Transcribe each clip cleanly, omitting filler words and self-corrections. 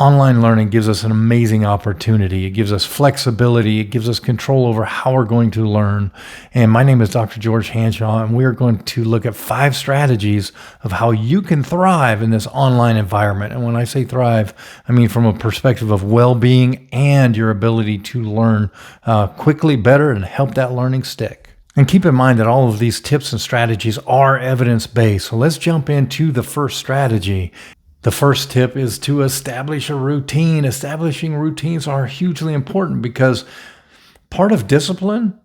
Online learning gives us an amazing opportunity. It gives us flexibility. It gives us control over how we're going to learn. And my name is Dr. George Hanshaw, and we are going to look at 5 strategies of how you can thrive in this online environment. And when I say thrive, I mean from a perspective of well-being and your ability to learn quickly, better, and help that learning stick. And keep in mind that all of these tips and strategies are evidence-based. So let's jump into the first strategy. The first tip is to establish a routine. Establishing routines are hugely important because part of discipline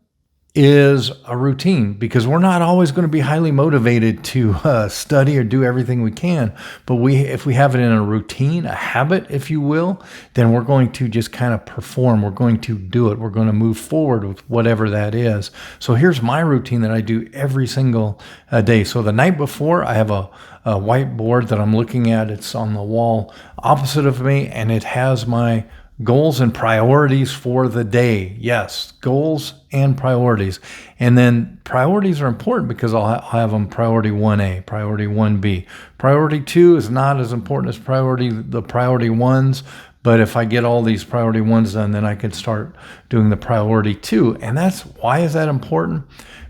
is a routine, because we're not always going to be highly motivated to study or do everything we can. But if we have it in a routine, a habit, if you will, then we're going to just kind of perform. We're going to do it. We're going to move forward with whatever that is. So here's my routine that I do every single day. So the night before, I have a whiteboard that I'm looking at. It's on the wall opposite of me, and it has my goals and priorities for the day. Yes, goals and priorities. And then priorities are important because I'll have them priority 1A, priority 1B. Priority 2 is not as important as the priority 1s. But if I get all these priority 1s done, then I can start doing the priority 2. And why is that important?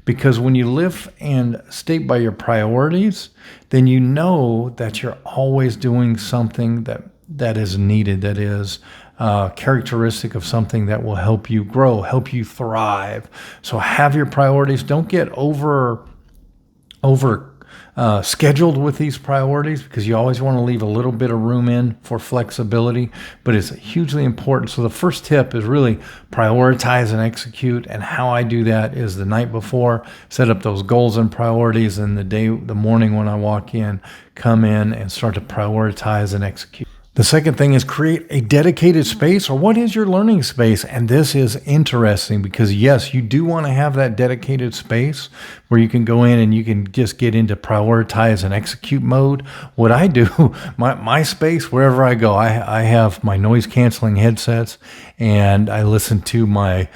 Because when you live and state by your priorities, then you know that you're always doing something that is needed, that is characteristic of something that will help you grow, help you thrive. So have your priorities. Don't get over scheduled with these priorities, because you always want to leave a little bit of room in for flexibility, but it's hugely important. So the first tip is really prioritize and execute. And how I do that is the night before, set up those goals and priorities, and the morning when I walk in, come in and start to prioritize and execute. The second thing is create a dedicated space, or what is your learning space? And this is interesting because yes, you do want to have that dedicated space where you can go in and you can just get into prioritize and execute mode. What I do, my space, wherever I go, I have my noise canceling headsets, and I listen to my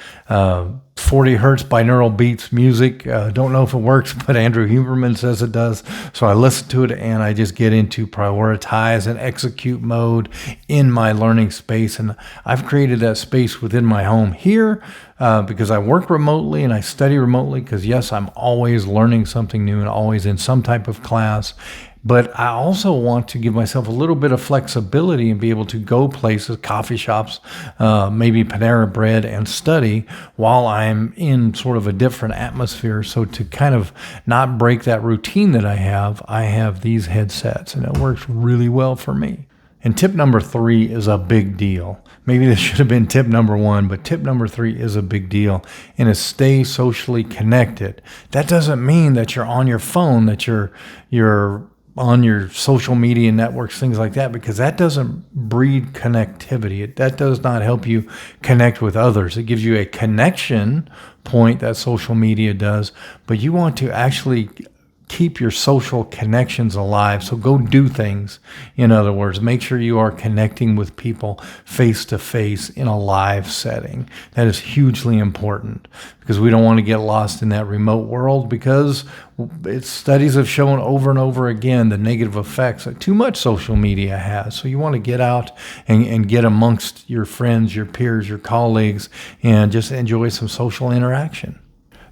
40 hertz binaural beats music. Don't know if it works, but Andrew Huberman says it does. So I listen to it and I just get into prioritize and execute mode in my learning space. And I've created that space within my home here because I work remotely and I study remotely, because yes, I'm always learning something new and always in some type of class. But I also want to give myself a little bit of flexibility and be able to go places, coffee shops, maybe Panera Bread, and study while I'm in sort of a different atmosphere. So to kind of not break that routine that I have these headsets, and it works really well for me. And tip number 3 is a big deal. Maybe this should have been tip number 1, but tip number 3 is a big deal, and is stay socially connected. That doesn't mean that you're on your phone, that you're on your social media networks, things like that, because that doesn't breed connectivity. That does not help you connect with others. It gives you a connection point, that social media does, but you want to actually keep your social connections alive. So go do things. In other words, make sure you are connecting with people face to face in a live setting. That is hugely important, because we don't want to get lost in that remote world, because studies have shown over and over again the negative effects that too much social media has. So you want to get out and get amongst your friends, your peers, your colleagues, and just enjoy some social interaction.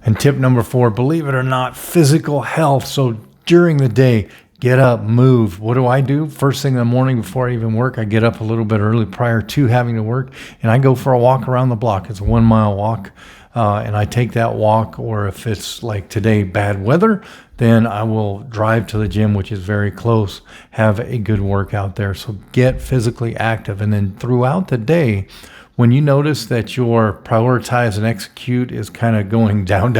And tip number 4, believe it or not, physical health. So during the day, get up, move. What do? First thing in the morning before I even work, I get up a little bit early prior to having to work, and I go for a walk around the block. It's a 1-mile walk, and I take that walk, or if it's like today, bad weather, then I will drive to the gym, which is very close, have a good workout there. So get physically active. And then throughout the day, when you notice that your prioritize and execute is kind of going down,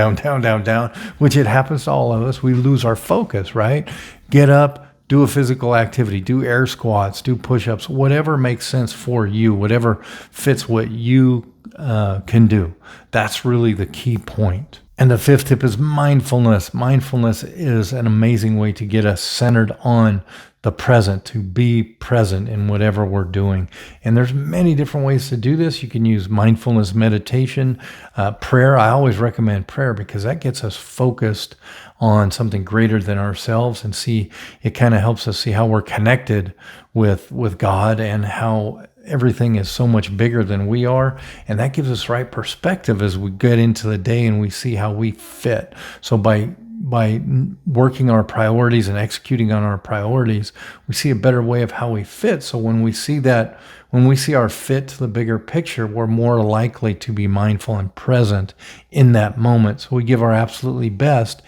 which it happens to all of us, we lose our focus, right? Get up, do a physical activity, do air squats, do push-ups, whatever makes sense for you, whatever fits what you can do. That's really the key point. And the fifth tip is mindfulness. Mindfulness is an amazing way to get us centered on the present, to be present in whatever we're doing. And there's many different ways to do this. You can use mindfulness meditation, prayer. I always recommend prayer because that gets us focused on something greater than ourselves, and it kind of helps us see how we're connected with God and how everything is so much bigger than we are. And that gives us right perspective as we get into the day and we see how we fit. So by working our priorities and executing on our priorities, we see a better way of how we fit. So when we see our fit to the bigger picture, we're more likely to be mindful and present in that moment. So we give our absolutely best,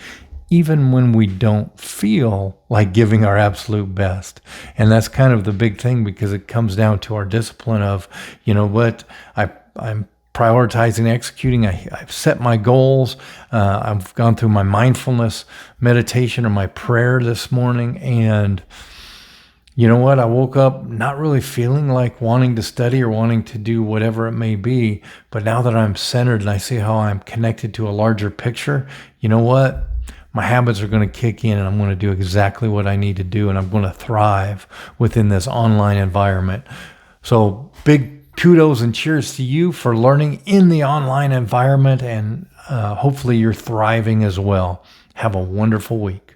even when we don't feel like giving our absolute best. And that's kind of the big thing, because it comes down to our discipline of, I'm prioritizing, executing. I've set my goals. I've gone through my mindfulness meditation or my prayer this morning. And you know what? I woke up not really feeling like wanting to study or wanting to do whatever it may be. But now that I'm centered and I see how I'm connected to a larger picture, you know what? My habits are going to kick in and I'm going to do exactly what I need to do. And I'm going to thrive within this online environment. So big kudos and cheers to you for learning in the online environment. And hopefully you're thriving as well. Have a wonderful week.